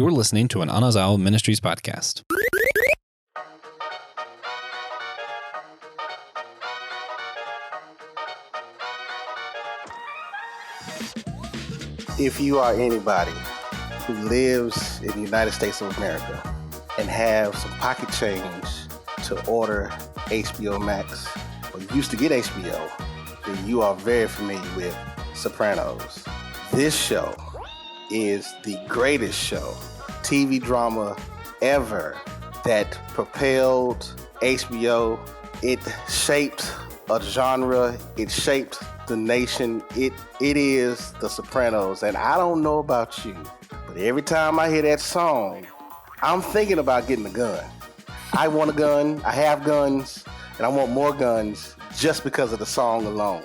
You're listening to an Anazao Ministries podcast. If you are anybody who lives in the United States of America and have some pocket change to order HBO Max, or used to get HBO, then you are very familiar with Sopranos. This show is the greatest show, TV drama ever, that propelled HBO. It shaped a genre. It shaped the nation. It is The Sopranos. And I don't know about you, but every time I hear that song, I'm thinking about getting a gun. I want a gun. I have guns, and I want more guns just because of the song alone.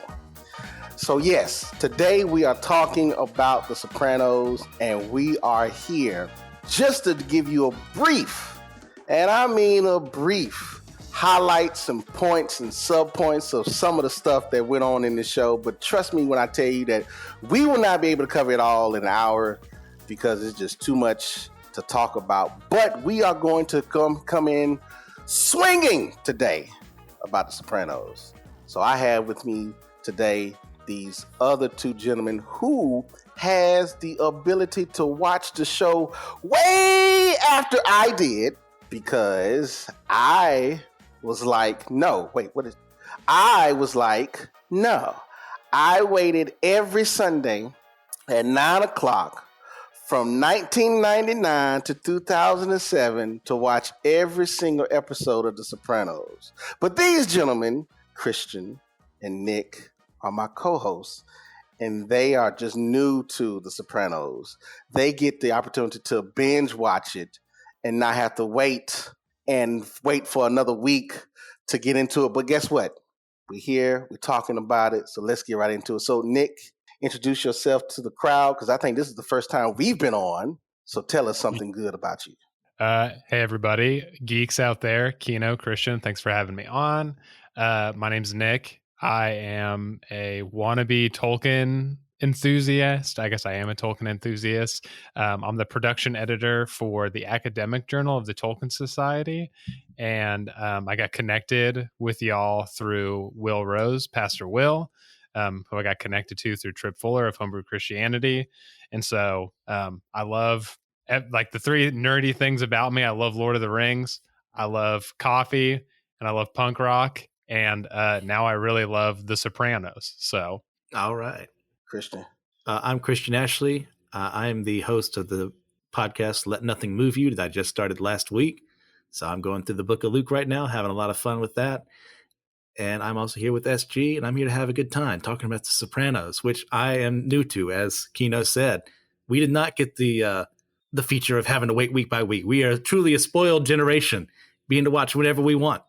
So yes, today we are talking about The Sopranos, and we are here just to give you a brief, and I mean a brief, highlights and points and subpoints of some of the stuff that went on in the show. But trust me when I tell you that we will not be able to cover it all in an hour because it's just too much to talk about. But we are going to come in swinging today about The Sopranos. So I have with me today these other two gentlemen who has the ability to watch the show way after I did, because I was like, no. I was like, no. I waited every Sunday at 9 o'clock from 1999 to 2007 to watch every single episode of The Sopranos. But these gentlemen, Christian and Nick, are my co-hosts, and they are just new to The Sopranos. They get the opportunity to binge watch it and not have to wait for another week to get into it. But guess what? We're here, we're talking about it, so let's get right into it. So Nick, introduce yourself to the crowd, because I think this is the first time we've been on, so tell us something good about you. Hey everybody, geeks out there, Kino, Christian, thanks for having me on. My name's Nick. I am a wannabe Tolkien enthusiast. I guess I am a Tolkien enthusiast. I'm the production editor for the academic journal of the Tolkien Society. And I got connected with y'all through Will Rose, Pastor Will, who I got connected to through Trip Fuller of Homebrew Christianity. And so I love, like, the three nerdy things about me. I love Lord of the Rings, I love coffee, and I love punk rock. And now I really love The Sopranos. So, all right, Christian. I'm Christian Ashley. I'm the host of the podcast Let Nothing Move You that I just started last week. So I'm going through the book of Luke right now, having a lot of fun with that. And I'm also here with SG, and I'm here to have a good time talking about The Sopranos, which I am new to, as Kino said. We did not get the feature of having to wait week by week. We are truly a spoiled generation, being to watch whenever we want.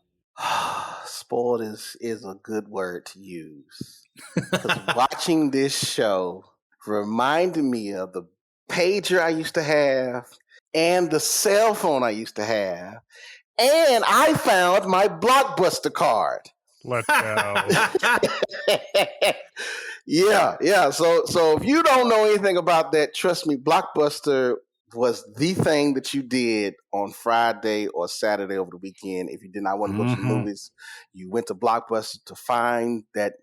Spoiled is a good word to use. Because watching this show reminded me of the pager I used to have and the cell phone I used to have. And I found my Blockbuster card. Let's go. Yeah. So if you don't know anything about that, trust me, Blockbuster was the thing that you did on Friday or Saturday over the weekend. If you did not want to go to the movies, you went to Blockbuster to find that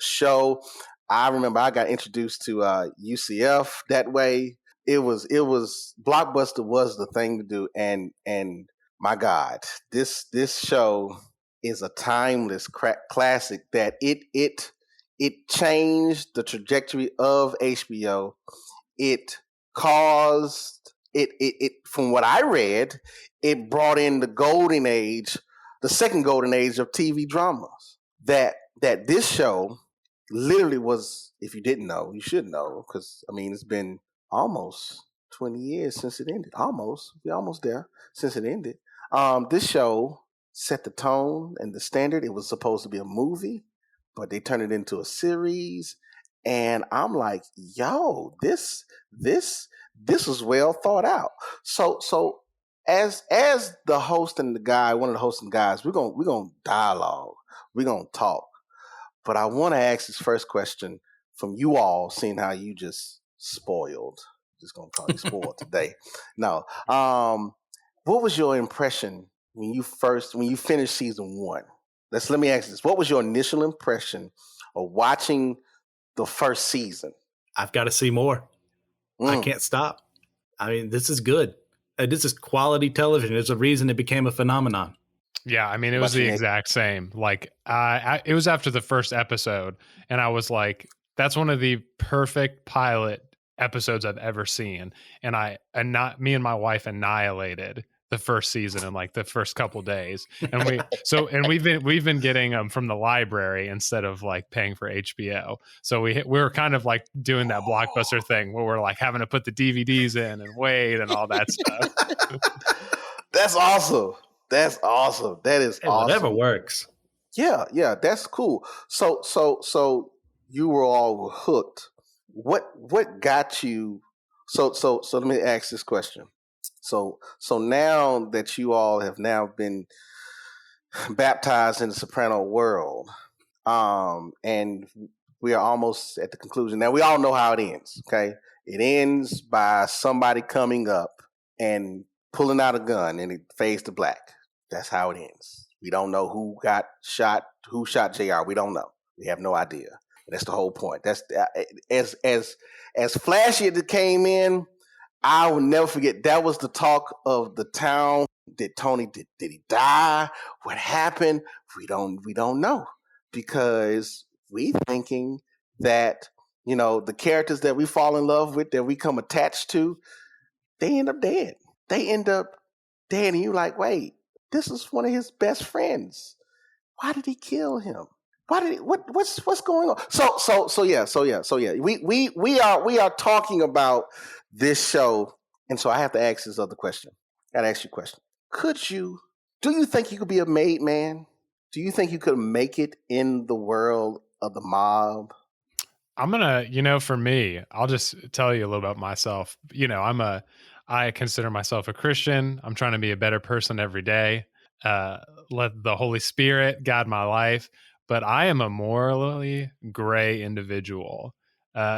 show. I remember I got introduced to UCF that way. It was Blockbuster was the thing to do, and my God, this show is a timeless classic that it changed the trajectory of HBO. It caused it from what I read, it brought in the golden age, the second golden age of TV dramas. That this show literally was, if you didn't know, you should know, because I mean it's been almost 20 years since it ended. We're almost there since it ended. This show set the tone and the standard. It was supposed to be a movie, but they turned it into a series. And I'm like, yo, this was well thought out. So as the host and the guy, one of the hosts and guys, we're gonna dialogue, we're gonna talk. But I want to ask this first question from you all, seeing how you just spoiled Just gonna call you spoiled today. No. What was your impression when you finished season 1? Let me ask this. What was your initial impression of watching the first season? I've got to see more. I can't stop. I mean, this is good. This is quality television. There's a reason it became a phenomenon. Yeah, I mean, it was the exact same. Like, it was after the first episode, and I was like, that's one of the perfect pilot episodes I've ever seen. And me and my wife annihilated the first season in like the first couple days. And we've been getting them from the library instead of like paying for HBO. So we were kind of like doing that Blockbuster thing where we're like having to put the DVDs in and wait and all that stuff. That's awesome. That is awesome. Whatever works. Yeah, that's cool. So you were all hooked. What got you? So let me ask this question. So now that you all have now been baptized in the Soprano world, and we are almost at the conclusion. Now we all know how it ends. Okay, it ends by somebody coming up and pulling out a gun, and it fades to black. That's how it ends. We don't know who got shot, who shot JR. We don't know. We have no idea. That's the whole point. That's as flashy as it came in. I will never forget. That was the talk of the town. Did he die? What happened? We don't know, because we thinking that, you know, the characters that we fall in love with, that we come attached to, they end up dead. And you like, wait, this is one of his best friends. Why did he kill him? Why did he, what's going on? So yeah. We are talking about this show, and so I have to ask this other question. I gotta ask you a question. Do you think you could be a made man? Do you think you could make it in the world of the mob? I'm gonna, for me, I'll just tell you a little about myself. I consider myself a Christian. I'm trying to be a better person every day. Let the Holy Spirit guide my life. But I am a morally gray individual.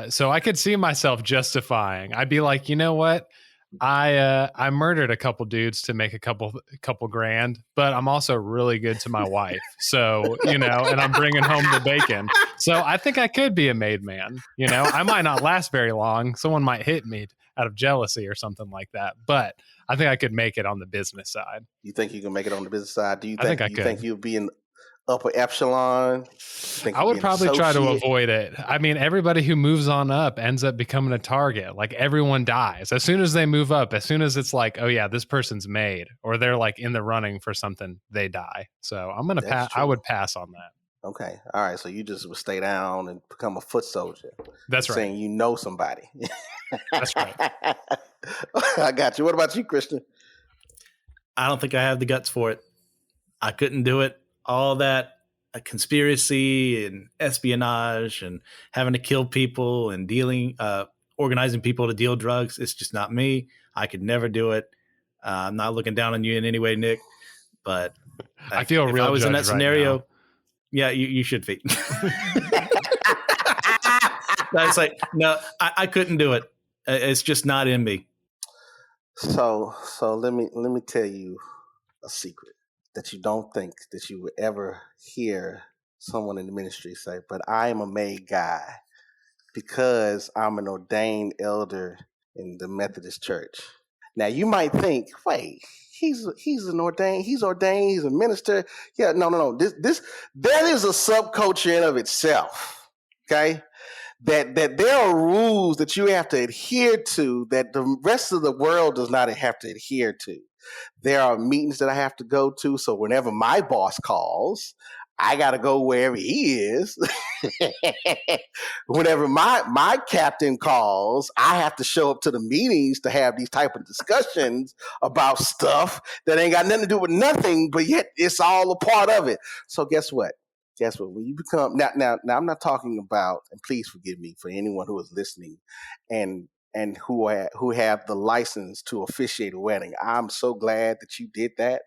So I could see myself justifying. I'd be like, you know what? I murdered a couple dudes to make a couple grand, but I'm also really good to my wife. So, and I'm bringing home the bacon. So I think I could be a made man. I might not last very long. Someone might hit me out of jealousy or something like that. But I think I could make it on the business side. You think you can make it on the business side? I think you'll be in upper epsilon? I would probably try to avoid it. I mean, everybody who moves on up ends up becoming a target. Like, everyone dies as soon as they move up. As soon as it's like, oh yeah, this person's made, or they're like in the running for something, they die. So I'm gonna pass. I would pass on that. Okay, all right. So you just would stay down and become a foot soldier. That's right. Saying somebody. That's right. I got you. What about you, Christian? I don't think I have the guts for it. I couldn't do it. All that conspiracy and espionage and having to kill people and organizing people to deal drugs. It's just not me. I could never do it. I'm not looking down on you in any way, Nick, but I feel real. If I was in that scenario, yeah, you should be. It's like, no, I couldn't do it. It's just not in me. So let me tell you a secret that you don't think that you would ever hear someone in the ministry say, but I am a made guy because I'm an ordained elder in the Methodist Church. Now you might think, wait, he's ordained, he's a minister. Yeah, no. This that is a subculture in of itself. Okay? That there are rules that you have to adhere to that the rest of the world does not have to adhere to. There are meetings that I have to go to, so whenever my boss calls, I got to go wherever he is. Whenever my captain calls, I have to show up to the meetings to have these type of discussions about stuff that ain't got nothing to do with nothing, but yet it's all a part of it. So guess what? When you become now I'm not talking about, and please forgive me for anyone who is listening and who have the license to officiate a wedding. I'm so glad that you did that.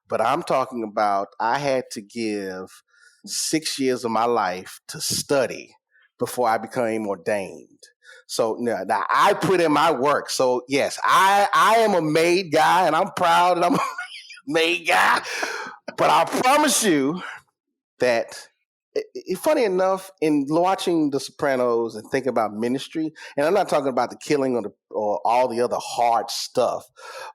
But I'm talking about, I had to give 6 years of my life to study before I became ordained. So now I put in my work. So yes, I am a made guy, and I'm proud that I'm a made guy. But I promise you that funny enough, in watching The Sopranos and thinking about ministry, and I'm not talking about the killing or all the other hard stuff,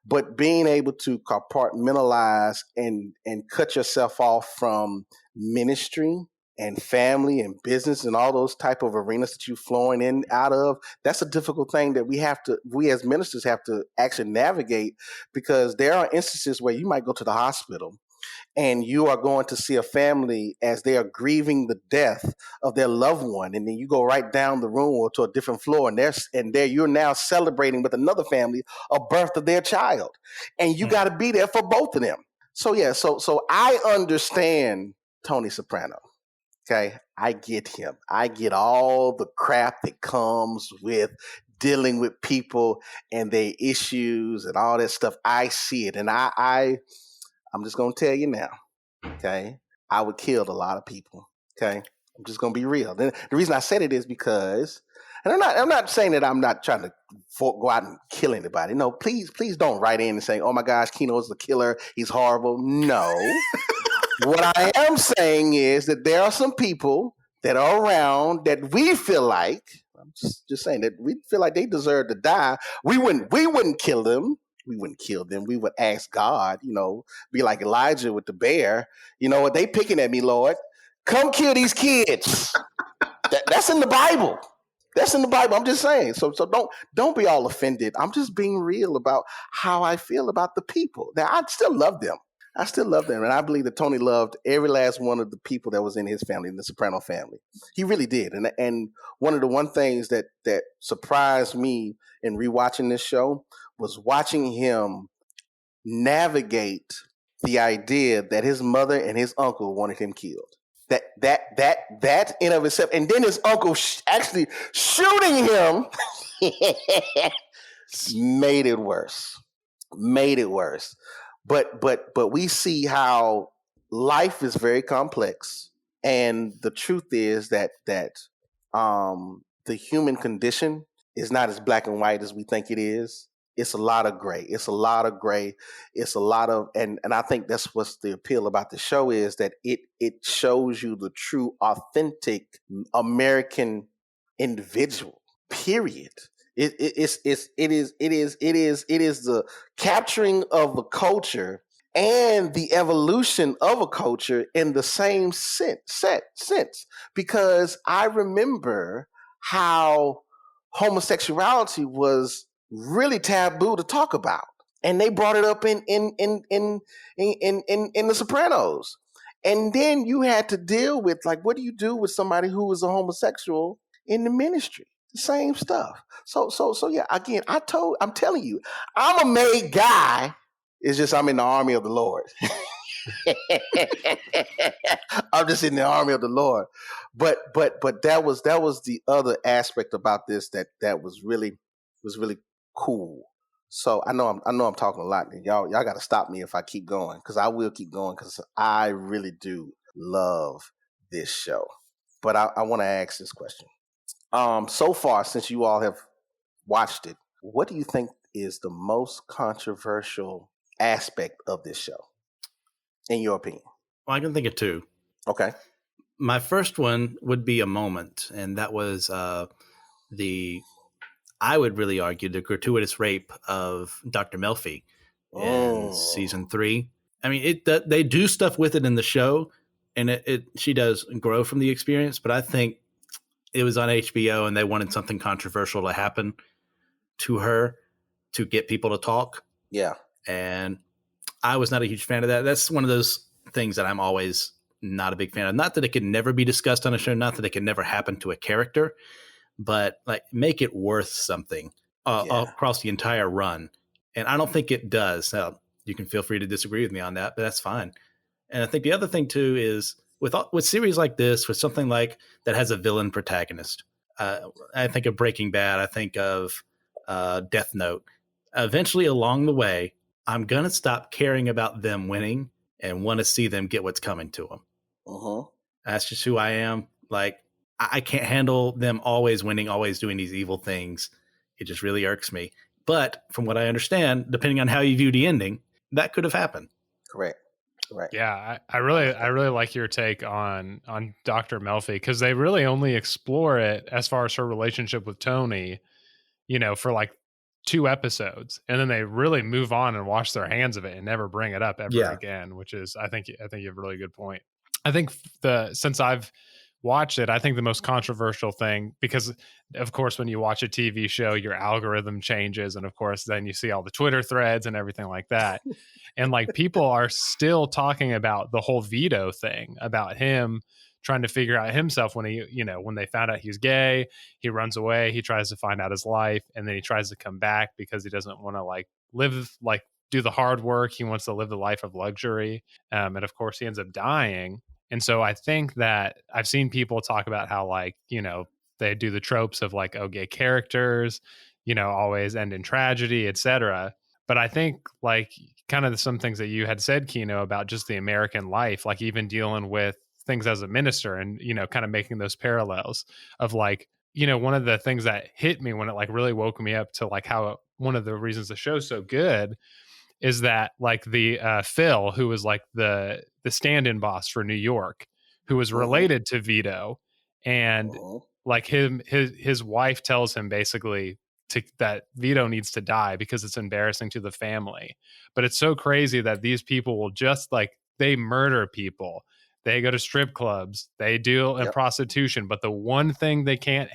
but being able to compartmentalize and cut yourself off from ministry and family and business and all those type of arenas that you're flowing in out of, that's a difficult thing that we as ministers have to actually navigate, because there are instances where you might go to the hospital and you are going to see a family as they are grieving the death of their loved one, and then you go right down the room or to a different floor, and there you're now celebrating with another family a birth of their child, and you got to be there for both of them. So yeah, so I understand Tony Soprano. Okay, I get him. I get all the crap that comes with dealing with people and their issues and all that stuff. I see it, and I'm just going to tell you now, okay? I would kill a lot of people, okay? I'm just going to be real. The reason I said it is because, and I'm not saying that I'm not trying to go out and kill anybody. No, please don't write in and say, oh my gosh, Keno's the killer. He's horrible. No. What I am saying is that there are some people that are around that we feel like, I'm just saying that we feel like they deserve to die. We wouldn't kill them. We wouldn't kill them. We would ask God, be like Elijah with the bear. You know what? They picking at me, Lord. Come kill these kids. That's in the Bible. That's in the Bible. I'm just saying. So don't be all offended. I'm just being real about how I feel about the people. Now, I still love them. And I believe that Tony loved every last one of the people that was in his family, in the Soprano family. He really did. And one of the one things that surprised me in rewatching this show was watching him navigate the idea that his mother and his uncle wanted him killed. That in of itself, and then his uncle actually shooting him made it worse. But we see how life is very complex, and the truth is that the human condition is not as black and white as we think it is. It's a lot of gray. It's a lot of, and I think that's what's the appeal about the show, is that it shows you the true, authentic American individual. Period. It is the capturing of a culture and the evolution of a culture in the same sense. Because I remember how homosexuality was really taboo to talk about, and they brought it up in The Sopranos, and then you had to deal with, like, what do you do with somebody who is a homosexual in the ministry? The same stuff. So yeah. Again, I'm telling you, I'm a made guy. It's just I'm in the army of the Lord. I'm just in the army of the Lord. But that was the other aspect about this that was really cool. So I know I'm talking a lot, and y'all got to stop me if I keep going, because I will keep going, because I really do love this show. But I want to ask this question. So far, since you all have watched it, what do you think is the most controversial aspect of this show, in your opinion? Well, I can think of two. Okay. My first one would be a moment, and that was I would really argue, the gratuitous rape of Dr. Melfi in season 3. I mean, they do stuff with it in the show, and she does grow from the experience, but I think it was on HBO and they wanted something controversial to happen to her to get people to talk. Yeah. And I was not a huge fan of that. That's one of those things that I'm always not a big fan of. Not that it could never be discussed on a show, not that it could never happen to a character, but like make it worth something across the entire run. And I don't think it does. Now, you can feel free to disagree with me on that, but that's fine. And I think the other thing too is with series like this, with something like that has a villain protagonist. I think of Breaking Bad. I think of Death Note. Eventually, along the way, I'm gonna stop caring about them winning and want to see them get what's coming to them. Uh-huh. That's just who I am. Like, I can't handle them always winning, always doing these evil things. It just really irks me. But from what I understand, depending on how you view the ending, that could have happened. Correct. Yeah, I really like your take on Dr. Melfi, because they really only explore it as far as her relationship with Tony, for like 2 episodes, and then they really move on and wash their hands of it and never bring it up ever again, which is I think you have a really good point. I think since I've watched it, I think the most controversial thing, because of course when you watch a TV show, your algorithm changes, and of course then you see all the Twitter threads and everything like that. And like people are still talking about the whole Vito thing, about him trying to figure out himself when when they found out he's gay, he runs away, he tries to find out his life, and then he tries to come back because he doesn't want to do the hard work. He wants to live the life of luxury. And of course he ends up dying. And so I think that I've seen people talk about how they do the tropes of like, oh, gay characters, always end in tragedy, etc. But I think like kind of some things that you had said, Kino, about just the American life, like even dealing with things as a minister and, kind of making those parallels of like, one of the things that hit me when it like really woke me up to like how one of the reasons the show's so good is that like the Phil, who was like the stand-in boss for New York, who was related to Vito, and like his wife tells him basically that Vito needs to die because it's embarrassing to the family. But it's so crazy that these people will just like, they murder people, they go to strip clubs, they deal in prostitution, but the one thing they can't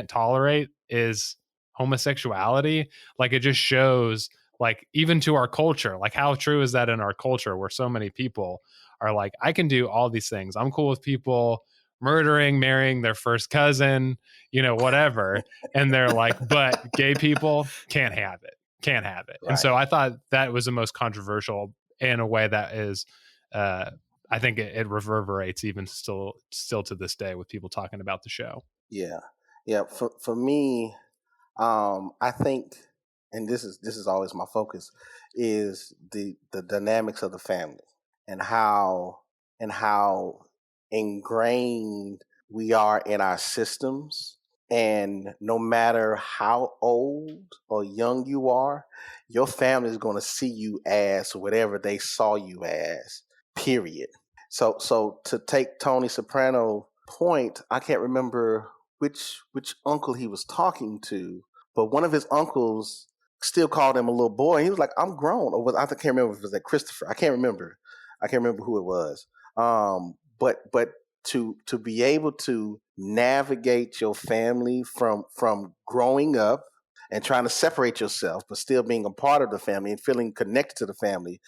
tolerate is homosexuality. Like it just shows, like even to our culture, like how true is that in our culture where so many people are like, I can do all these things, I'm cool with people murdering, marrying their first cousin, whatever. And they're like, but gay people can't have it. Right. And so I thought that was the most controversial in a way that is, I think it reverberates even still to this day with people talking about the show. Yeah. For me, I think, and this is always my focus, is the dynamics of the family and how ingrained we are in our systems. And no matter how old or young you are, your family is going to see you as whatever they saw you as, period. So to take Tony Soprano point, I can't remember which uncle he was talking to, but one of his uncles still called him a little boy. He was like, I'm grown. Or I can't remember if it was like Christopher. I can't remember who it was. But to be able to navigate your family from growing up and trying to separate yourself, but still being a part of the family and feeling connected to the family,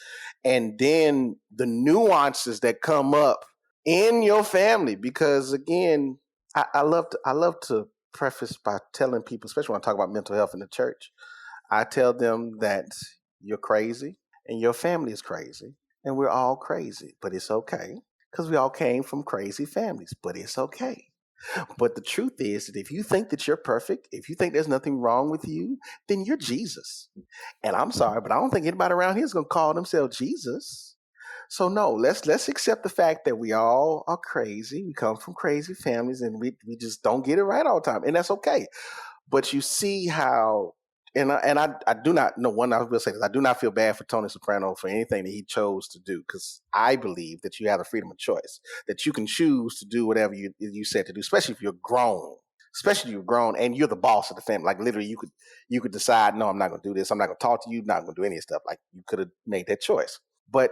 and then the nuances that come up in your family. Because again, I love to preface by telling people, especially when I talk about mental health in the church, I tell them that you're crazy and your family is crazy and we're all crazy, but it's okay because we all came from crazy families, but it's okay. But the truth is that if you think that you're perfect, if you think there's nothing wrong with you, then you're Jesus. And I'm sorry, but I don't think anybody around here is going to call themselves Jesus. So no, let's accept the fact that we all are crazy. We come from crazy families and we just don't get it right all the time. And that's okay. But you see how, and I do not know, one, I will say this, I do not feel bad for Tony Soprano for anything that he chose to do, because I believe that you have the freedom of choice, that you can choose to do whatever you said to do, especially if you're grown. Especially if you're grown and you're the boss of the family. Like literally you could decide, no, I'm not going to do this. I'm not going to talk to you. I'm not going to do any stuff. Like you could have made that choice. But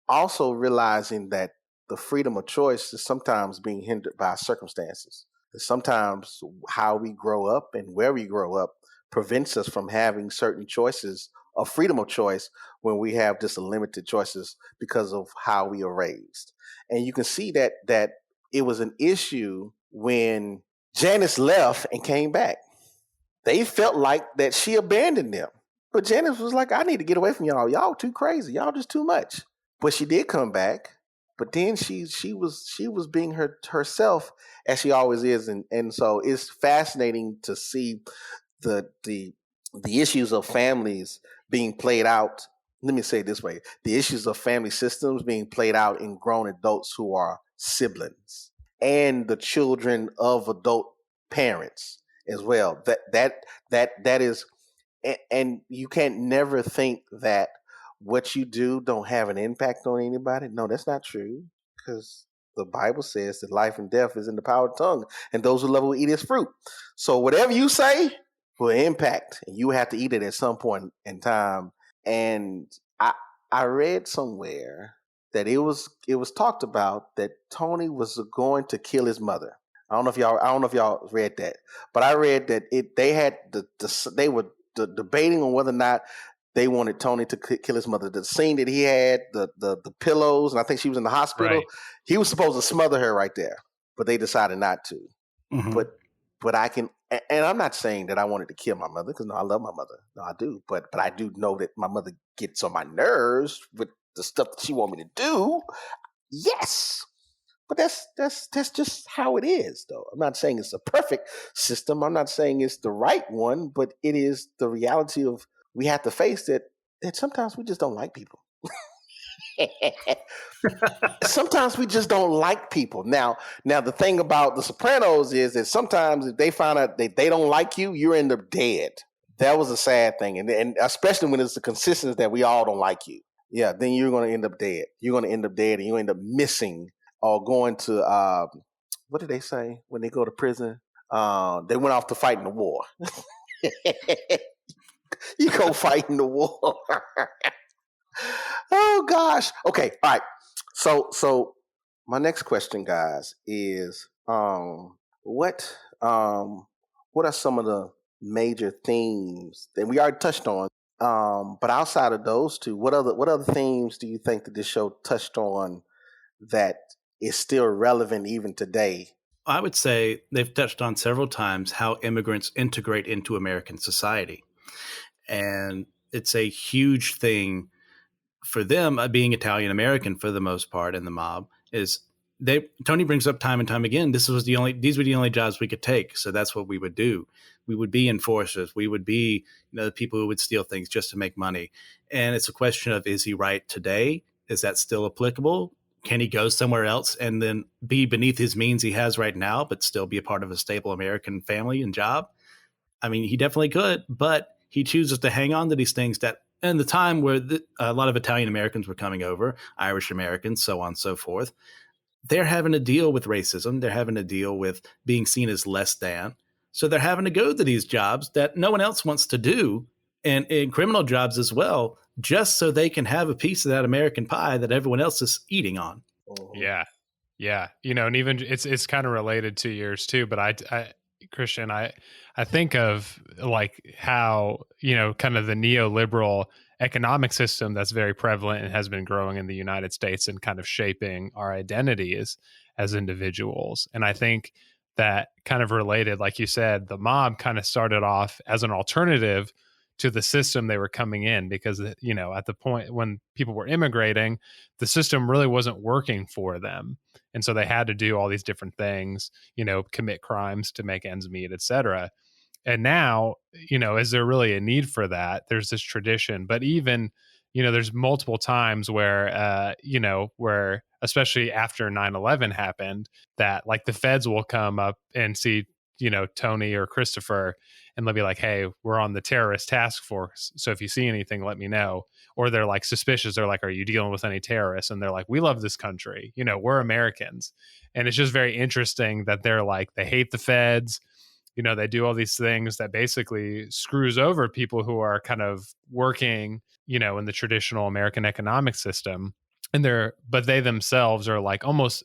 also realizing that the freedom of choice is sometimes being hindered by circumstances. Sometimes how we grow up and where we grow up prevents us from having certain choices of freedom of choice when we have just limited choices because of how we are raised. And you can see that it was an issue when Janice left and came back. They felt like that she abandoned them. But Janice was like, I need to get away from y'all. Y'all too crazy. Y'all just too much. But she did come back. But then she was being herself as she always is. And so it's fascinating to see the issues of families being played out. Let me say it this way. The issues of family systems being played out in grown adults who are siblings. and the children of adult parents as well. That is, and you can't never think that what you do don't have an impact on anybody. No, that's not true, because the Bible says that life and death is in the power of the tongue, and those who love will eat its fruit. So whatever you say will impact, and you have to eat it at some point in time. And I read somewhere that it was talked about that Tony was going to kill his mother. I don't know if y'all read that, but I read that they were debating on whether or not they wanted Tony to kill his mother. The scene that he had, the pillows, and I think she was in the hospital. Right. He was supposed to smother her right there, but they decided not to. Mhm. But I can, and I'm not saying that I wanted to kill my mother, because no, I love my mother. No, I do. But I do know that my mother gets on my nerves with the stuff that she want me to do. Yes. But that's just how it is, though. I'm not saying it's a perfect system. I'm not saying it's the right one, but it is the reality of, we have to face that sometimes we just don't like people. Sometimes we just don't like people. Now the thing about The Sopranos is that sometimes if they find out that they don't like you, you end up dead. That was a sad thing, and especially when it's the consistency that we all don't like you. Yeah, then you're going to end up dead. You're going to end up dead, and you end up missing or going to what did they say when they go to prison? They went off to fight in the war. You go fight in the war. Oh gosh. Okay. All right. So my next question, guys, is what are some of the major themes that we already touched on? But outside of those two, what other themes do you think that this show touched on that is still relevant even today? I would say they've touched on several times how immigrants integrate into American society. And it's a huge thing for them, being Italian American for the most part in the mob, is Tony brings up time and time again, these were the only jobs we could take. So that's what we would do. We would be enforcers. We would be, the people who would steal things just to make money. And it's a question of, is he right today? Is that still applicable? Can he go somewhere else and then be beneath his means he has right now, but still be a part of a stable American family and job? I mean, he definitely could, but he chooses to hang on to these things that, in the time where a lot of Italian Americans were coming over, Irish Americans, so on and so forth, they're having to deal with racism. They're having to deal with being seen as less than. So they're having to go to these jobs that no one else wants to do, and in criminal jobs as well, just so they can have a piece of that American pie that everyone else is eating on. Yeah. And even it's kind of related to yours too. But I Christian, I think of like how, kind of the neoliberal economic system that's very prevalent and has been growing in the United States and kind of shaping our identities as individuals. And I think that kind of related, like you said, the mob kind of started off as an alternative to the system they were coming in, because, at the point when people were immigrating, the system really wasn't working for them. And so they had to do all these different things, commit crimes to make ends meet, et cetera. And now, is there really a need for that? There's this tradition, but even, there's multiple times where, where especially after 9/11 happened, that like the feds will come up and see, Tony or Christopher, and they'll be like, hey, we're on the terrorist task force, so if you see anything, let me know. Or they're like suspicious. They're like, are you dealing with any terrorists? And they're like, we love this country. We're Americans. And it's just very interesting that they're like, they hate the feds. They do all these things that basically screws over people who are kind of working, in the traditional American economic system. But they themselves are like almost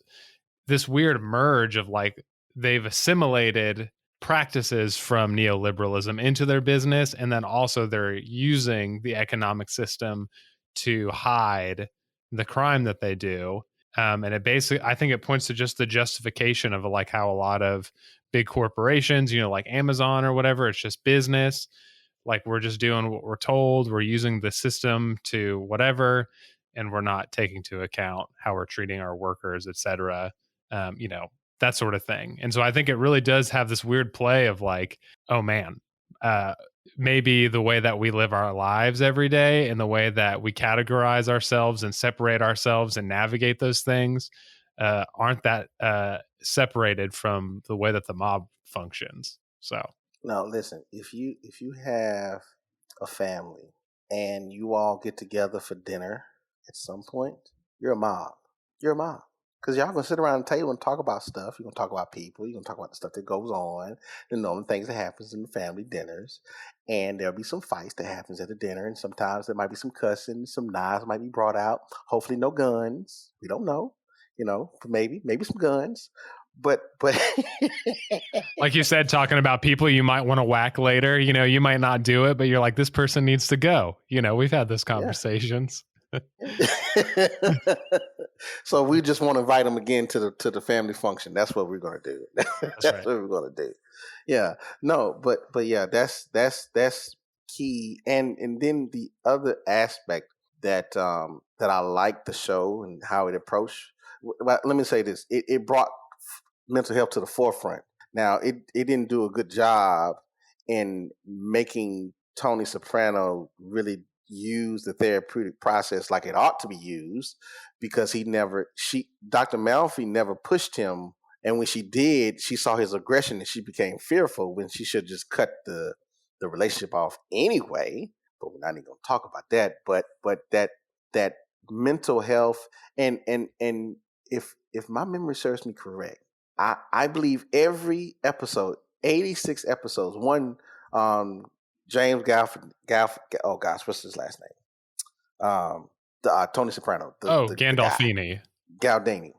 this weird merge of like, they've assimilated practices from neoliberalism into their business, and then also they're using the economic system to hide the crime that they do. And it basically, I think it points to just the justification of like how a lot of big corporations, like Amazon or whatever, it's just business. Like, we're just doing what we're told. We're using the system to whatever, and we're not taking into account how we're treating our workers, et cetera. That sort of thing. And so I think it really does have this weird play of like, oh man, maybe the way that we live our lives every day and the way that we categorize ourselves and separate ourselves and navigate those things aren't that separated from the way that the mob functions. So No, listen. If you have a family and you all get together for dinner at some point, you're a mob. You're a mob. Because y'all gonna sit around the table and talk about stuff. You're gonna talk about people. You're gonna talk about the stuff that goes on, the normal things that happens in the family dinners. And there'll be some fights that happens at the dinner, and sometimes there might be some cussing, some knives might be brought out. Hopefully no guns. We don't know. Maybe some guns. But like you said, talking about people you might want to whack later, you might not do it, but you're like, this person needs to go. We've had those conversations. So we just want to invite them again to the family function. That's what we're going to do. That's right. What we're going to do. Yeah. No, but yeah, that's key. And then the other aspect that I like the show and how it approached. Let me say this: it brought mental health to the forefront. Now, it didn't do a good job in making Tony Soprano really use the therapeutic process like it ought to be used, because Dr. Malfi never pushed him. And when she did, she saw his aggression and she became fearful when she should just cut the relationship off anyway. But we're not even going to talk about that. But that mental health and if my memory serves me correct, I believe every episode, 86 episodes, one James oh gosh, what's his last name? Tony Soprano. Gandolfini. Galdini.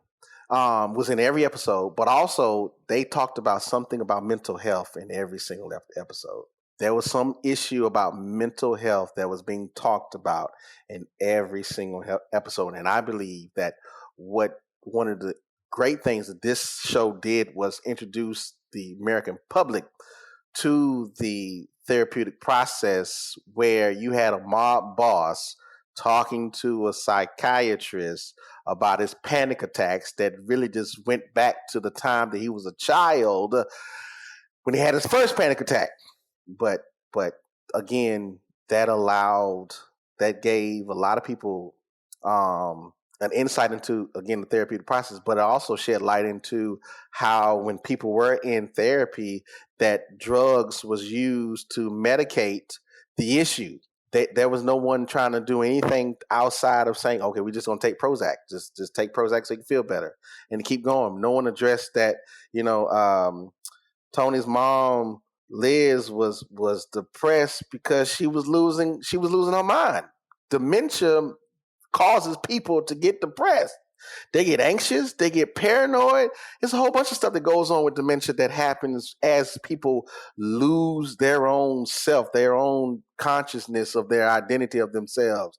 Was in every episode, but also they talked about something about mental health in every single episode. There was some issue about mental health that was being talked about in every single episode. And I believe that one of the great things that this show did was introduce the American public to the therapeutic process, where you had a mob boss talking to a psychiatrist about his panic attacks that really just went back to the time that he was a child when he had his first panic attack. But again, that gave a lot of people an insight into, again, the therapeutic process, but it also shed light into how when people were in therapy, that drugs was used to medicate the issue. There was no one trying to do anything outside of saying, okay, we're just going to take Prozac. Just take Prozac so you can feel better and to keep going. No one addressed that, Tony's mom, Liz, was depressed because she was losing her mind. Dementia causes people to get depressed. They get anxious, they get paranoid. There's a whole bunch of stuff that goes on with dementia that happens as people lose their own self, their own consciousness of their identity of themselves.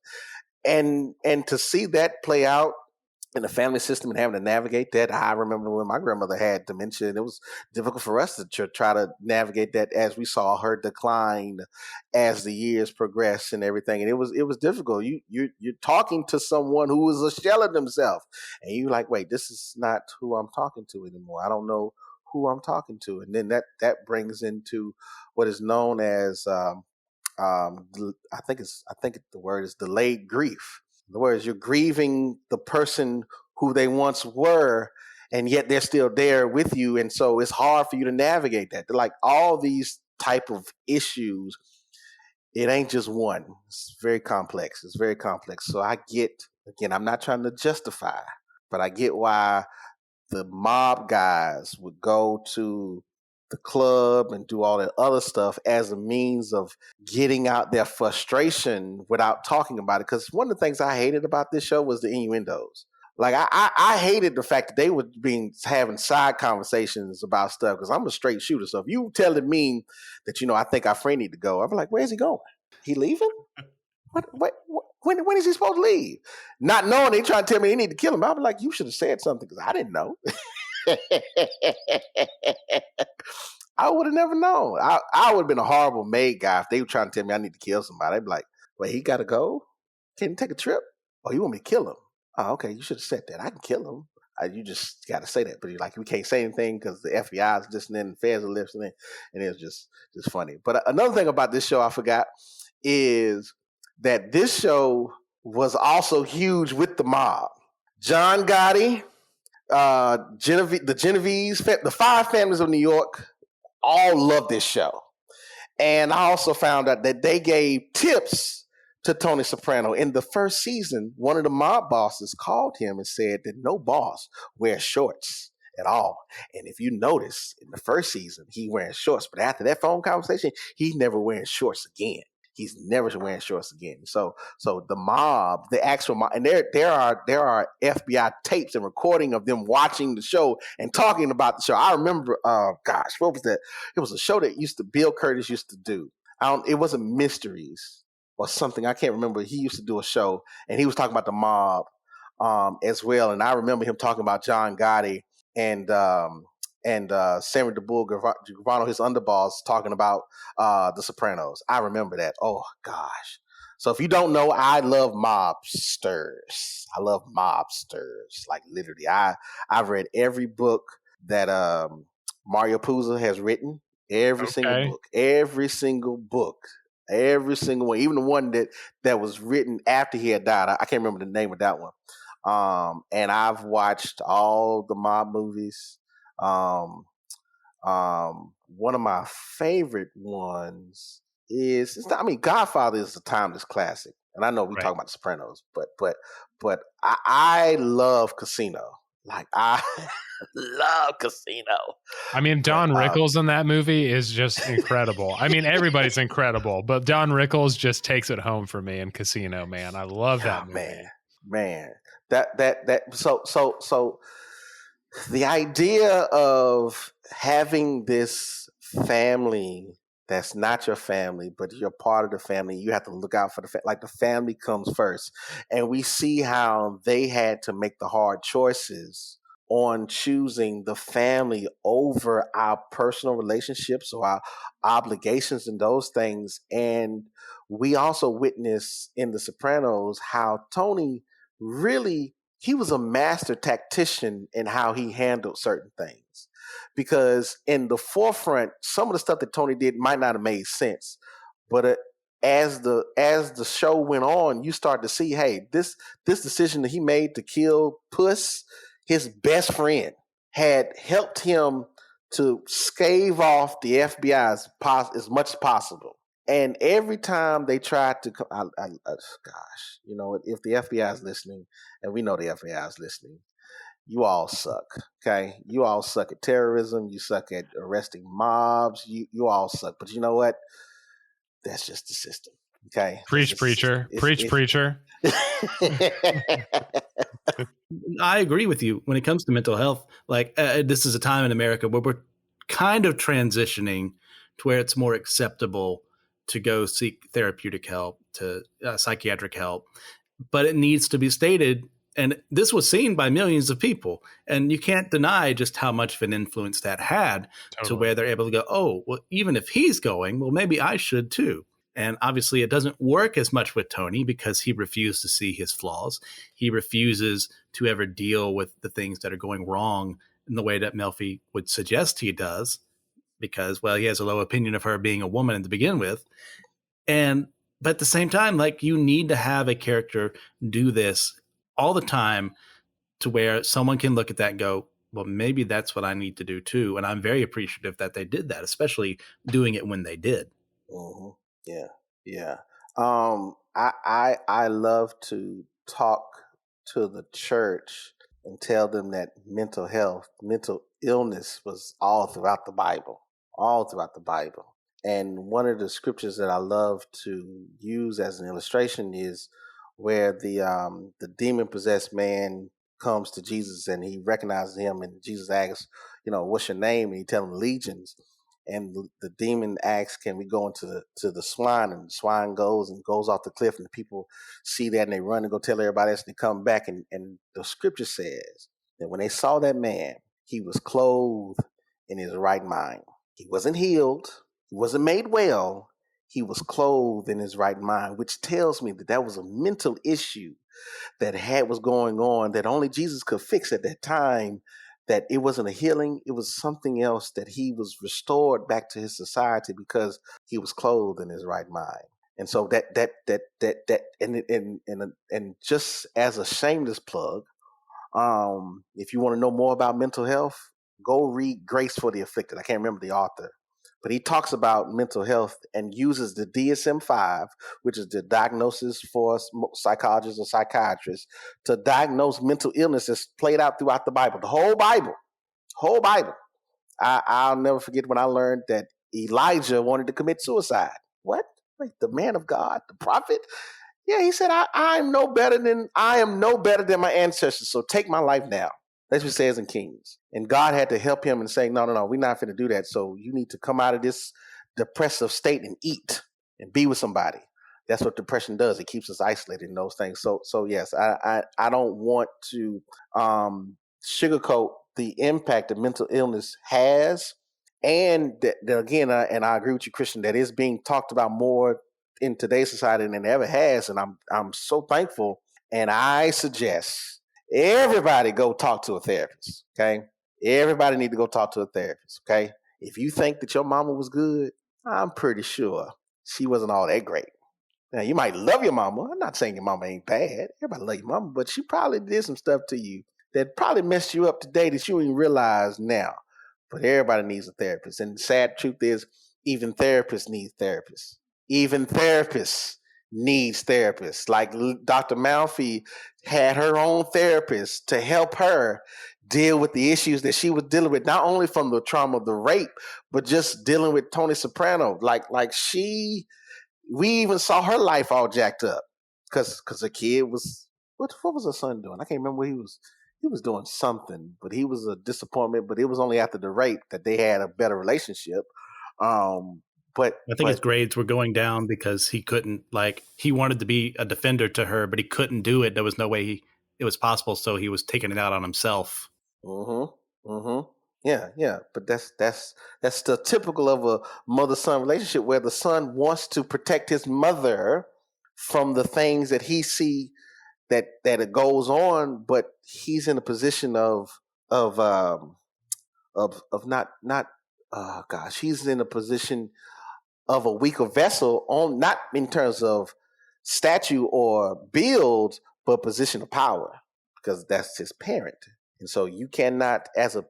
And to see that play out in the family system and having to navigate that. I remember when my grandmother had dementia, and it was difficult for us to try to navigate that as we saw her decline as the years progressed and everything. And it was difficult. You're talking to someone who was a shell of themselves, and you're like, wait, this is not who I'm talking to anymore. I don't know who I'm talking to. And then that brings into what is known as I think the word is delayed grief. In other words, you're grieving the person who they once were, and yet they're still there with you. And so it's hard for you to navigate that. They're like all these type of issues. It ain't just one. It's very complex. It's very complex. So I get, again, I'm not trying to justify, but I get why the mob guys would go to the club and do all that other stuff as a means of getting out their frustration without talking about it. Because one of the things I hated about this show was the innuendos. Like I hated the fact that they were having side conversations about stuff, because I'm a straight shooter. So if you telling me that, I think our friend need to go, I'm like, where's he going? He leaving? When is he supposed to leave? Not knowing they trying to tell me they need to kill him. I'm like, you should have said something, because I didn't know. I would have never known. I would have been a horrible maid guy if they were trying to tell me I need to kill somebody. I'd be like, wait, he got to go? Can he take a trip? Oh, you want me to kill him? Oh, okay, you should have said that. I can kill him. You just got to say that. But you're like, we can't say anything because the FBI is listening and the feds are listening. And it's just funny. But another thing about this show I forgot is that this show was also huge with the mob. John Gotti, the five families of New York all love this show. And I also found out that they gave tips to Tony Soprano. In the first season, one of the mob bosses called him and said that no boss wears shorts at all. And if you notice, in the first season, he wearing shorts. But after that phone conversation, he's never wearing shorts again. He's never wearing shorts again. So the mob, the actual mob, and there are FBI tapes and recording of them watching the show and talking about the show. I remember, what was that? It was a show that Bill Curtis used to do. It wasn't Mysteries or something. I can't remember. He used to do a show, and he was talking about the mob as well. And I remember him talking about John Gotti and Sammy DeBull Gravano, his underboss, talking about The Sopranos. I remember that. Oh, gosh. So if you don't know, I love mobsters. Like, literally. I've read every book that Mario Puzo has written. Every single book. Every single one. Even the one that was written after he had died. I can't remember the name of that one. And I've watched all the mob movies. One of my favorite ones is Godfather is a timeless classic, and I know we talk about The Sopranos, but I love Casino. Like, I love Casino. I mean, Don Rickles in that movie is just incredible. I mean, everybody's incredible, but Don Rickles just takes it home for me in Casino, man. I love that movie. Man. So the idea of having this family that's not your family, but you're part of the family, you have to look out for the family comes first. And we see how they had to make the hard choices on choosing the family over our personal relationships or our obligations and those things. And we also witness in The Sopranos how Tony he was a master tactician in how he handled certain things. Because in the forefront, some of the stuff that Tony did might not have made sense. But as the show went on, you start to see, hey, this decision that he made to kill Puss, his best friend, had helped him to stave off the FBI as much as possible. And every time they tried to, gosh, you know, if the FBI is listening, and we know the FBI is listening, you all suck, okay? You all suck at terrorism. You suck at arresting mobs. You all suck. But you know what? That's just the system, okay? Preach, preacher. Preacher. I agree with you when it comes to mental health. Like, this is a time in America where we're kind of transitioning to where it's more acceptable to go seek therapeutic help, to psychiatric help. But it needs to be stated, and this was seen by millions of people, and you can't deny just how much of an influence that had to where they're able to go, oh, well, even if he's going, well, maybe I should too. And obviously it doesn't work as much with Tony because he refused to see his flaws. He refuses to ever deal with the things that are going wrong in the way that Melfi would suggest he does, because, well, he has a low opinion of her being a woman to begin with. But at the same time, like, you need to have a character do this all the time to where someone can look at that and go, well, maybe that's what I need to do too. And I'm very appreciative that they did that, especially doing it when they did. Mm-hmm. Yeah. I love to talk to the church and tell them that mental illness was all throughout the Bible. And one of the scriptures that I love to use as an illustration is where the demon-possessed man comes to Jesus and he recognizes him, and Jesus asks, what's your name? And he tells him Legions. And the demon asks, can we go into the swine? And the swine goes off the cliff, and the people see that and they run and go tell everybody else, and they come back. And the scripture says that when they saw that man, he was clothed in his right mind. He wasn't healed. He wasn't made well. He was clothed in his right mind, which tells me that was a mental issue that was going on that only Jesus could fix at that time. That it wasn't a healing, it was something else, that he was restored back to his society because he was clothed in his right mind. And so and just as a shameless plug, If you want to know more about mental health, go read Grace for the Afflicted. I can't remember the author, but he talks about mental health and uses the DSM-5, which is the diagnosis for psychologists or psychiatrists, to diagnose mental illness that's played out throughout the Bible, the whole Bible. I'll never forget when I learned that Elijah wanted to commit suicide. What? Like the man of God, the prophet? Yeah, he said, I am no better than my ancestors, so take my life now. That's what it says in Kings. And God had to help him and say, no, we're not going to do that. So you need to come out of this depressive state and eat and be with somebody. That's what depression does. It keeps us isolated in those things. So yes, I don't want to sugarcoat the impact that mental illness has. And that again, and I agree with you, Christian, that is being talked about more in today's society than it ever has. And I'm so thankful. And I suggest everybody go talk to a therapist. Okay. Everybody need to go talk to a therapist. Okay. If you think that your mama was good, I'm pretty sure she wasn't all that great. Now, you might love your mama. I'm not saying your mama ain't bad. Everybody love your mama, but she probably did some stuff to you that probably messed you up today that you didn't realize now. But everybody needs a therapist. And the sad truth is, even therapists need therapists. Even therapists needs therapists. Like Dr. Malfi had her own therapist to help her deal with the issues that she was dealing with, not only from the trauma of the rape, but just dealing with Tony Soprano. We even saw her life all jacked up because the kid was, what was her son doing? I can't remember what he was doing something, but he was a disappointment, but it was only after the rape that they had a better relationship. But I think his grades were going down because he couldn't, he wanted to be a defender to her, but he couldn't do it. There was no way it was possible. So he was taking it out on himself. Yeah. But that's still typical of a mother-son relationship where the son wants to protect his mother from the things that he see that it goes on, but he's in a position he's in a position of a weaker vessel, on not in terms of statue or build, but position of power, because that's his parent. And so you cannot, as a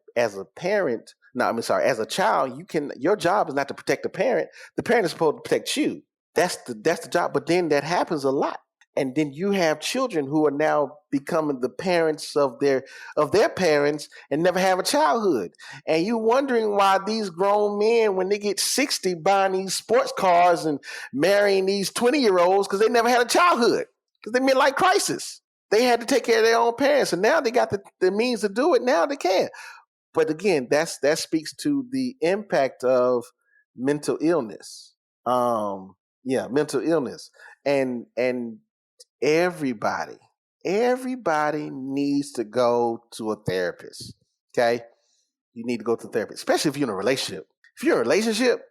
child, your job is not to protect the parent. The parent is supposed to protect you. That's the job. But then that happens a lot. And then you have children who are now becoming the parents of their parents and never have a childhood. And you wondering why these grown men, when they get 60, buying these sports cars and marrying these 20-year-olds because they never had a childhood, because they midlife crisis. They had to take care of their own parents, and now they got the means to do it. Now they can. But again, that speaks to the impact of mental illness. Mental illness, and everybody needs to go to a therapist. Okay, you need to go to a therapist, especially if you're in a relationship. If you're in a relationship,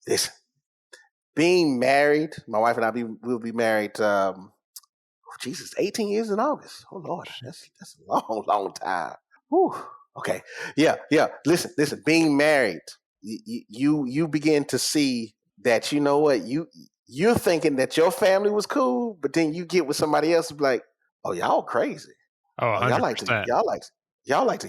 listen. Being married, my wife and I will be married. 18 years in August. Oh Lord, that's a long time. Whew. Okay, yeah. Listen. Being married, you begin to see that, you know what, you're thinking that your family was cool, but then you get with somebody else and be like, oh, y'all crazy. Oh, 100%. Y'all like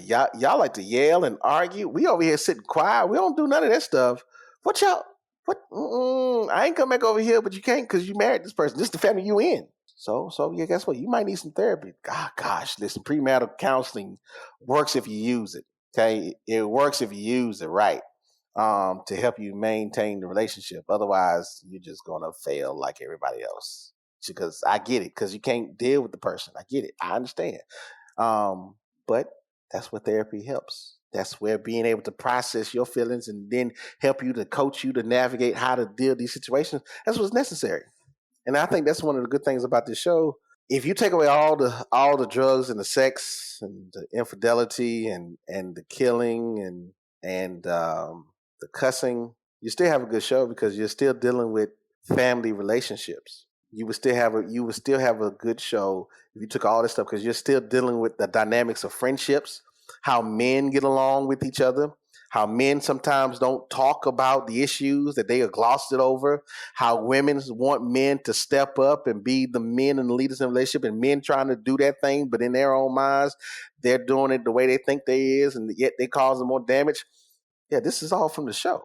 to yell and argue. We over here sitting quiet. We don't do none of that stuff. I ain't come back over here, but you can't because you married this person. This is the family you in. So yeah, guess what? You might need some therapy. Gosh, listen, premarital counseling works if you use it. Okay, it works if you use it right, to help you maintain the relationship. Otherwise, you're just gonna fail like everybody else. Because I get it, because you can't deal with the person. I get it. I understand. But that's where therapy helps. That's where being able to process your feelings and then help you to coach you to navigate how to deal with these situations. That's what's necessary. And I think that's one of the good things about this show. If you take away all the drugs and the sex and the infidelity and the killing and the cussing, you still have a good show because you're still dealing with family relationships. You would still have a good show if you took all this stuff, because you're still dealing with the dynamics of friendships, how men get along with each other, how men sometimes don't talk about the issues, that they are glossed it over, how women want men to step up and be the men and the leaders in a relationship, and men trying to do that thing, but in their own minds, they're doing it the way they think they is, and yet they causing more damage. Yeah, this is all from the show.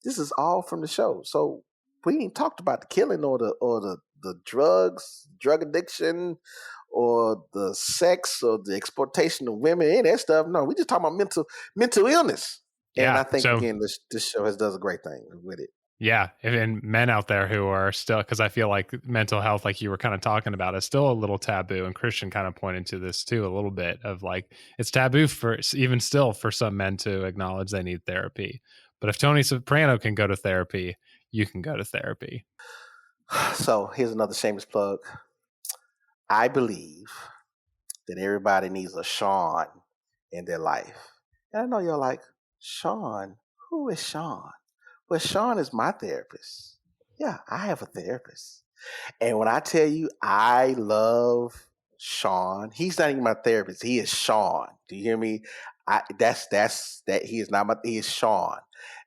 This is all from the show. So we ain't talked about the killing or the drugs, drug addiction, or the sex or the exploitation of women, any of that stuff. No, we just talking about mental illness. And Yeah. I think, So, again, this show does a great thing with it. yeah. And men out there who are still, because I feel like mental health, like you were kind of talking about, is still a little taboo. And Christian kind of pointed to this too, a little bit of like, it's taboo for even still for some men to acknowledge they need therapy. But if Tony Soprano can go to therapy, you can go to therapy. So here's another shameless plug. I believe that everybody needs a Sean in their life. And I know you're like, Sean, who is Sean? Well, Sean is my therapist. Yeah, I have a therapist. And when I tell you I love Sean, he's not even my therapist. He is Sean. Do you hear me? He is not he is Sean.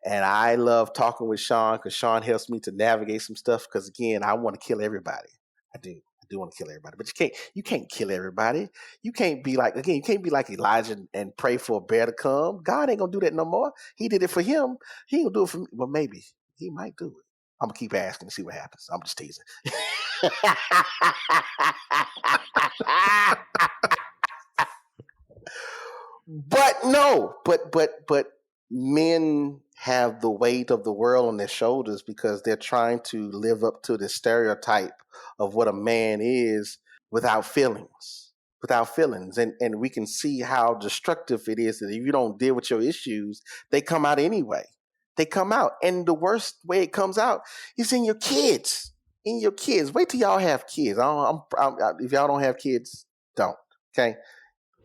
And I love talking with Sean because Sean helps me to navigate some stuff. Because again, I want to kill everybody. I do want to kill everybody, but you can't kill everybody. You can't be like Elijah and pray for a bear to come. God ain't gonna do that no more. He did it for him. He ain't gonna do it for me. Well, maybe he might do it. I'm gonna keep asking to see what happens. I'm just teasing. But men have the weight of the world on their shoulders because they're trying to live up to the stereotype of what a man is without feelings. And we can see how destructive it is that if you don't deal with your issues, they come out anyway. They come out. And the worst way it comes out is in your kids. Wait till y'all have kids. If y'all don't have kids, don't. Okay?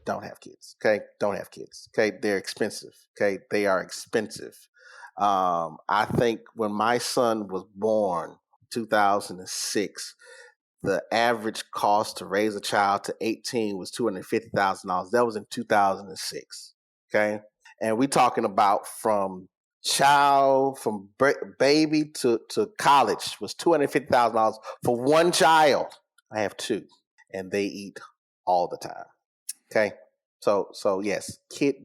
Don't have kids. Okay? Don't have kids. Okay? They're expensive. Okay? They are expensive. I think when my son was born, 2006, the average cost to raise a child to 18 was $250,000. That was in 2006. Okay? And we're talking about from baby to college was $250,000 for one child. I have two, and they eat all the time. Okay, so yes,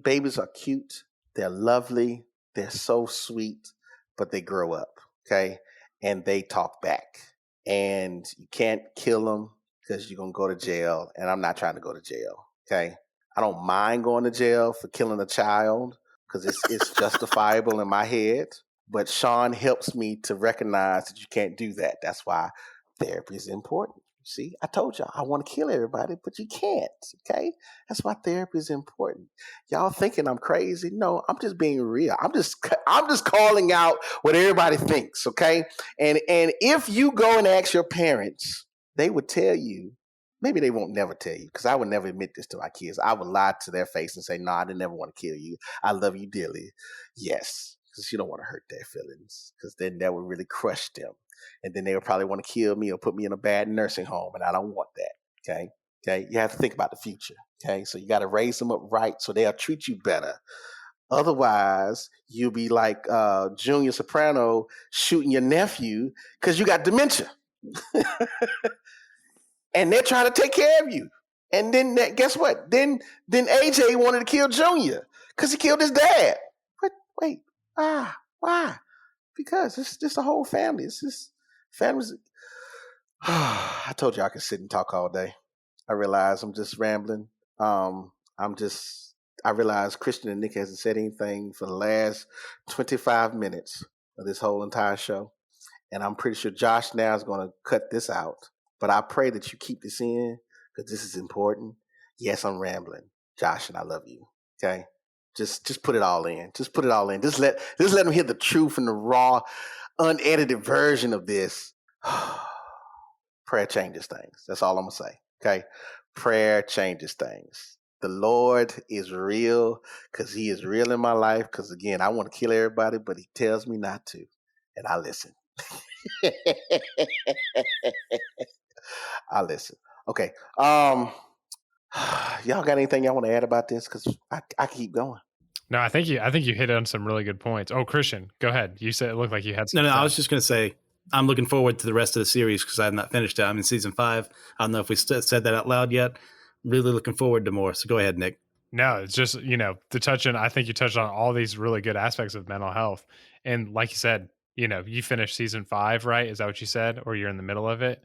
babies are cute. They're lovely. They're so sweet, but they grow up. Okay, and they talk back, and you can't kill them because you're gonna go to jail. And I'm not trying to go to jail. Okay, I don't mind going to jail for killing a child because it's justifiable in my head. But Sean helps me to recognize that you can't do that. That's why therapy is important. See, I told y'all I want to kill everybody, but you can't. Okay, that's why therapy is important. Y'all thinking I'm crazy? No, I'm just being real. I'm just calling out what everybody thinks. Okay, and if you go and ask your parents, they would tell you. Maybe they won't never tell you because I would never admit this to my kids. I would lie to their face and say, "No, I didn't never want to kill you. I love you dearly." Yes, because you don't want to hurt their feelings because then that would really crush them. And then they would probably want to kill me or put me in a bad nursing home, and I don't want that. Okay. You have to think about the future. Okay, so you got to raise them up right so they'll treat you better. Otherwise, you'll be like Junior Soprano shooting your nephew because you got dementia, and they're trying to take care of you. And then guess what? Then AJ wanted to kill Junior because he killed his dad. But wait, why? Because it's just a whole family. It's just families. I told you I could sit and talk all day. I realize I'm just rambling. I realize Christian and Nick hasn't said anything for the last 25 minutes of this whole entire show. And I'm pretty sure Josh now is going to cut this out. But I pray that you keep this in because this is important. Yes, I'm rambling. Josh, and I love you. Okay? Just put it all in. Just put it all in. Just let them hear the truth and the raw, unedited version of this. Prayer changes things. That's all I'm going to say. Okay? Prayer changes things. The Lord is real because he is real in my life because, again, I want to kill everybody, but he tells me not to. And I listen. I listen. Okay. Y'all got anything y'all want to add about this? Because I keep going. No, I think you hit on some really good points. Oh, Christian, go ahead. You said it looked like you had some No, stuff. I was just going to say I'm looking forward to the rest of the series because I have not finished it. I'm in season 5. I don't know if we said that out loud yet. Really looking forward to more. So go ahead, Nick. No, it's just, to touch on, I think you touched on all these really good aspects of mental health. And like you said, you finished season 5, right? Is that what you said? Or you're in the middle of it?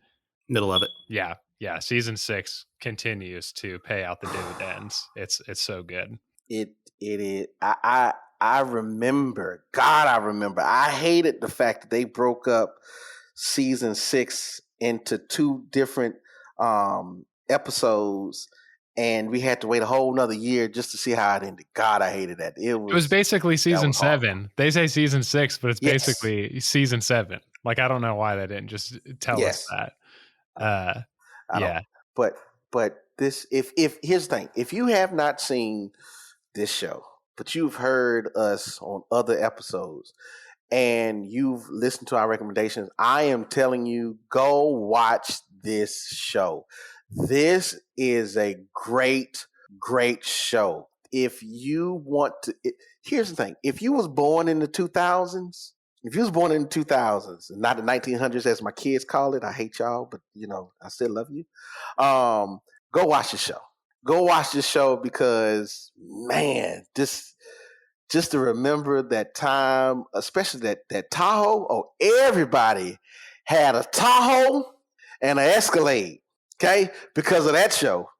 Middle of it. Yeah. Yeah. Season 6 continues to pay out the dividends. It's so good. It is. I remember. God, I remember. I hated the fact that they broke up season 6 into 2 different episodes, and we had to wait a whole nother year just to see how it ended. God, I hated that. It was basically season 7. horrible. They say season 6, but it's Yes. basically season 7. Like, I don't know why they didn't just tell us that. I don't. But this, if here's the thing, if you have not seen this show, but you've heard us on other episodes and you've listened to our recommendations, I am telling you, go watch this show. This is a great, great show. If you want to, here's the thing. If you was born in the 2000s, not the 1900s as my kids call it, I hate y'all, but I still love you. Go watch the show. Go watch this show because, man, just to remember that time, especially that Tahoe. Oh, everybody had a Tahoe and an Escalade, okay? Because of that show.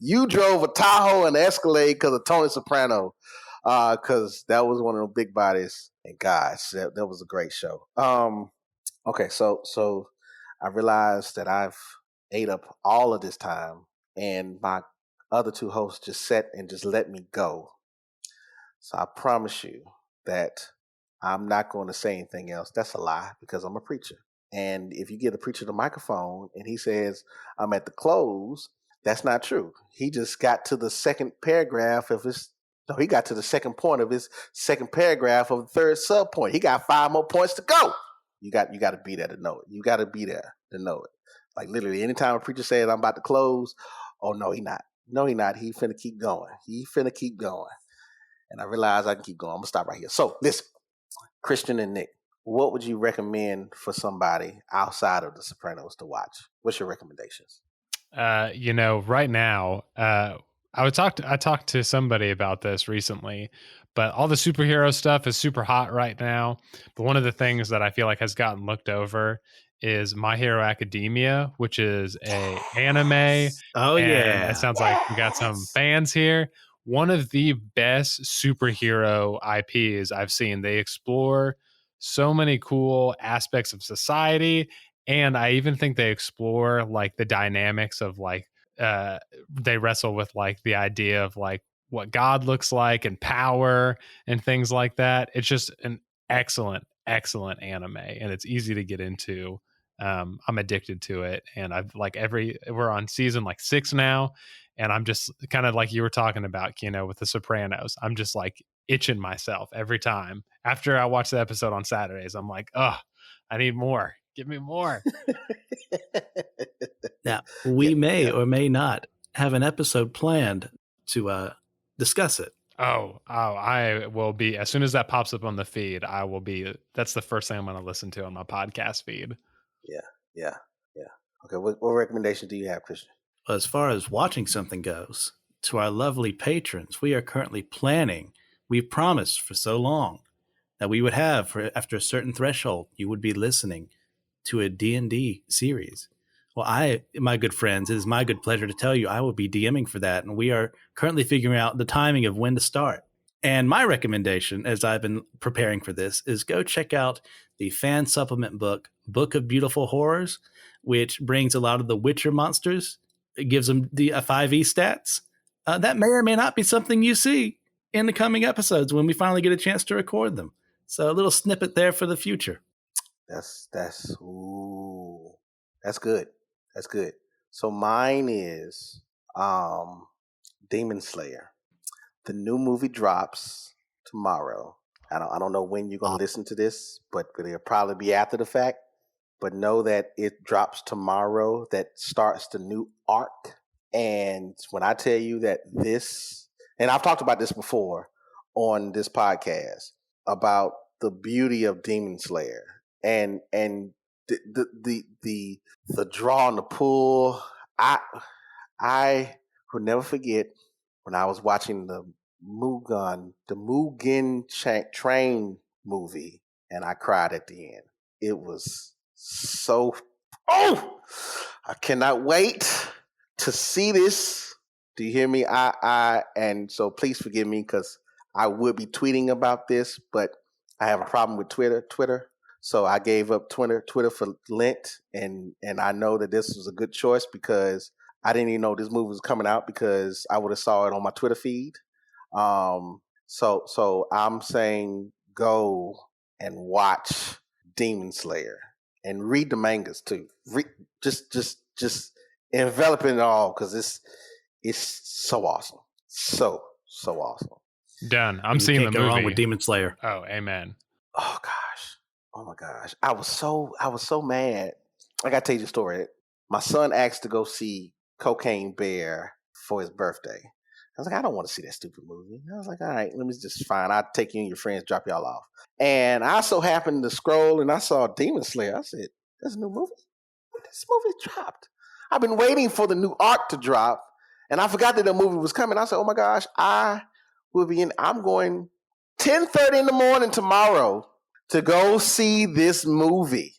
You drove a Tahoe and an Escalade because of Tony Soprano, because that was one of the big bodies. And gosh, that was a great show. Okay, so I realized that I've ate up all of this time, and my other 2 hosts just sat and just let me go. So I promise you that I'm not going to say anything else. That's a lie because I'm a preacher. And if you get a preacher the microphone and he says, I'm at the close, that's not true. He just got to the second paragraph of he got to the second point of his second paragraph of the third sub point. He got 5 more points to go. You got to be there to know it. You got to be there to know it. Like literally, anytime a preacher says I'm about to close, oh no, he not. No, he not. He finna keep going. And I realize I can keep going. I'm gonna stop right here. So listen, Christian and Nick, what would you recommend for somebody outside of The Sopranos to watch? What's your recommendations? Right now, I talked to somebody about this recently, but all the superhero stuff is super hot right now. But one of the things that I feel like has gotten looked over is My Hero Academia, which is a anime. Oh, yeah. It sounds like we got some fans here. One of the best superhero IPs I've seen. They explore so many cool aspects of society, and I even think they explore like the dynamics of like they wrestle with like the idea of like what God looks like and power and things like that. It's just an excellent anime, and it's easy to get into. I'm addicted to it, and we're on season like 6 now, and I'm just kind of like you were talking about, with The Sopranos. I'm just like itching myself every time after I watch the episode on Saturdays. I'm like, oh, I need more. Give me more. Now, we may or may not have an episode planned to discuss it. Oh, I will be, as soon as that pops up on the feed, that's the first thing I'm going to listen to on my podcast feed. Yeah. Okay, what recommendation do you have, Christian? Well, as far as watching something goes, to our lovely patrons, we are currently planning. We've promised for so long that we would have, after a certain threshold, you would be listening to a D&D series. Well, my good friends, it is my good pleasure to tell you I will be DMing for that, and we are currently figuring out the timing of when to start. And my recommendation, as I've been preparing for this, is go check out the fan supplement Book of Beautiful Horrors, which brings a lot of the Witcher monsters. It gives them the 5e stats. That may or may not be something you see in the coming episodes when we finally get a chance to record them. So a little snippet there for the future. That's good. That's good. So mine is Demon Slayer. The new movie drops tomorrow. I don't know when you're gonna listen to this, but it'll probably be after the fact. But know that it drops tomorrow. That starts the new arc. And when I tell you that this and I've talked about this before on this podcast about the beauty of Demon Slayer and the draw and the pull. I will never forget when I was watching the Mugen Train movie, and I cried at the end. It was so. Oh, I cannot wait to see this. Do you hear me? And so please forgive me because I would be tweeting about this, but I have a problem with Twitter. So I gave up Twitter for Lent, and I know that this was a good choice because I didn't even know this movie was coming out because I would have saw it on my Twitter feed. So I'm saying go and watch Demon Slayer and read the mangas too. Just envelop it all because it's so awesome, so awesome. Done. I'm seeing the movie. Can't go wrong with Demon Slayer. Oh, amen. Oh gosh. Oh my gosh. I was so mad. I gotta tell you the story. My son asked to go see Cocaine Bear for his birthday. I was like, I don't want to see that stupid movie. I was like, all right, let me just fine. I'll take you and your friends, drop y'all off. And I so happened to scroll and I saw Demon Slayer. I said, there's a new movie? This movie dropped. I've been waiting for the new arc to drop, and I forgot that the movie was coming. I said, oh my gosh, I'm going 10:30 in the morning tomorrow to go see this movie.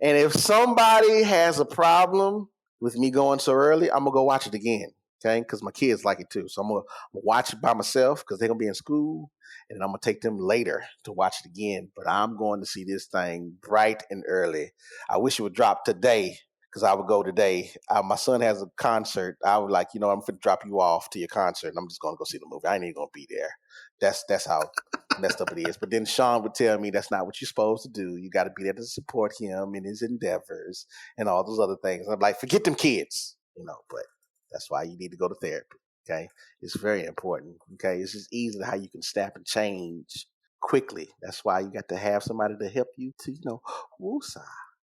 And if somebody has a problem with me going so early, I'm going to go watch it again. Okay, because my kids like it too. So I'm gonna watch it by myself because they're gonna be in school, and I'm gonna take them later to watch it again. But I'm going to see this thing bright and early. I wish it would drop today because I would go today. My son has a concert. I would like, I'm gonna drop you off to your concert, and I'm just gonna go see the movie. I ain't even gonna be there. That's how messed up it is. But then Sean would tell me that's not what you're supposed to do. You got to be there to support him in his endeavors and all those other things. And I'm like, forget them kids, but. That's why you need to go to therapy, okay? It's very important, okay? It's just easy how you can snap and change quickly. That's why you got to have somebody to help you to, woosah,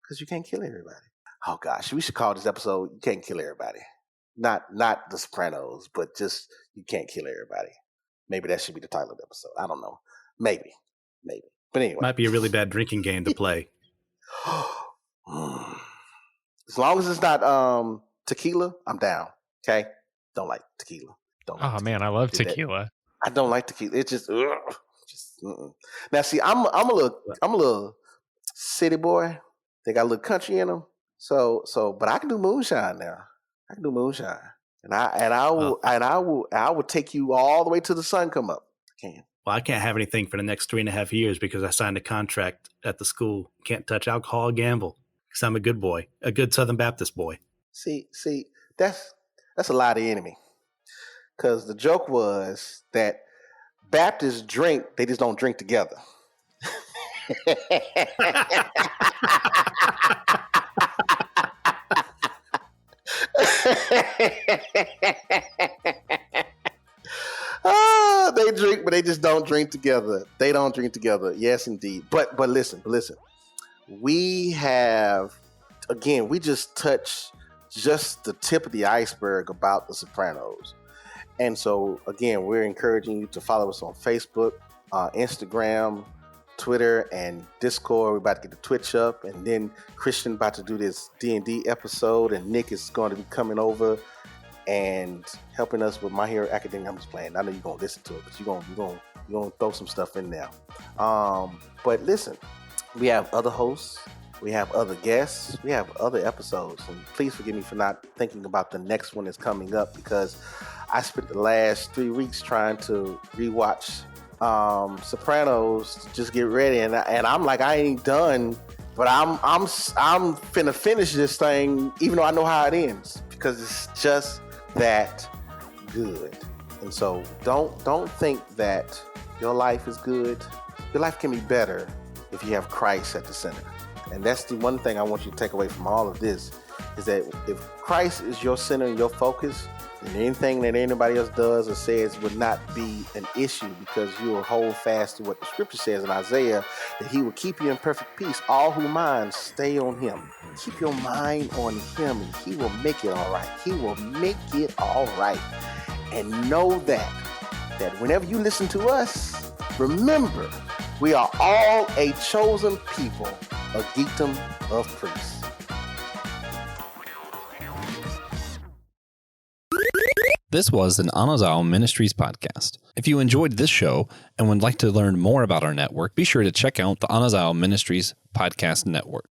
because you can't kill everybody. Oh, gosh, we should call this episode, You Can't Kill Everybody. Not The Sopranos, but just You Can't Kill Everybody. Maybe that should be the title of the episode. I don't know. Maybe. But anyway. Might be a really bad drinking game to play. As long as it's not tequila, I'm down. Okay, don't like tequila. Man, I love tequila. I don't like tequila. It's just Now, see, I'm a little city boy. They got a little country in them. So, but I can do moonshine now. I can do moonshine, and I will take you all the way till the sun come up. I can. Well, I can't have anything for the next 3.5 years because I signed a contract at the school. Can't touch alcohol or gamble because I'm a good boy, a good Southern Baptist boy. See, that's a lie of the enemy. Because the joke was that Baptists drink, they just don't drink together. They drink, but they just don't drink together. They don't drink together. Yes, indeed. But listen. We just touched just the tip of the iceberg about The Sopranos. And so, again, we're encouraging you to follow us on Facebook, Instagram, Twitter, and Discord. We're about to get the Twitch up. And then Christian about to do this D&D episode. And Nick is going to be coming over and helping us with My Hero Academia. I'm just playing. I know you're going to listen to it, but you're going to throw some stuff in there. But listen, we have other hosts. We have other guests. We have other episodes. And please forgive me for not thinking about the next one that's coming up because I spent the last 3 weeks trying to rewatch Sopranos to just get ready. And I'm like, I ain't done, but I'm finna finish this thing even though I know how it ends because it's just that good. And so don't think that your life is good. Your life can be better if you have Christ at the center. And that's the one thing I want you to take away from all of this is that if Christ is your center and your focus, then anything that anybody else does or says would not be an issue because you will hold fast to what the scripture says in Isaiah, that he will keep you in perfect peace. All who mind stay on him. Keep your mind on him and he will make it all right. He will make it all right. And know that that whenever you listen to us, remember, we are all a chosen people, a geekdom of priests. This was an Anazao Ministries podcast. If you enjoyed this show and would like to learn more about our network, be sure to check out the Anazao Ministries Podcast Network.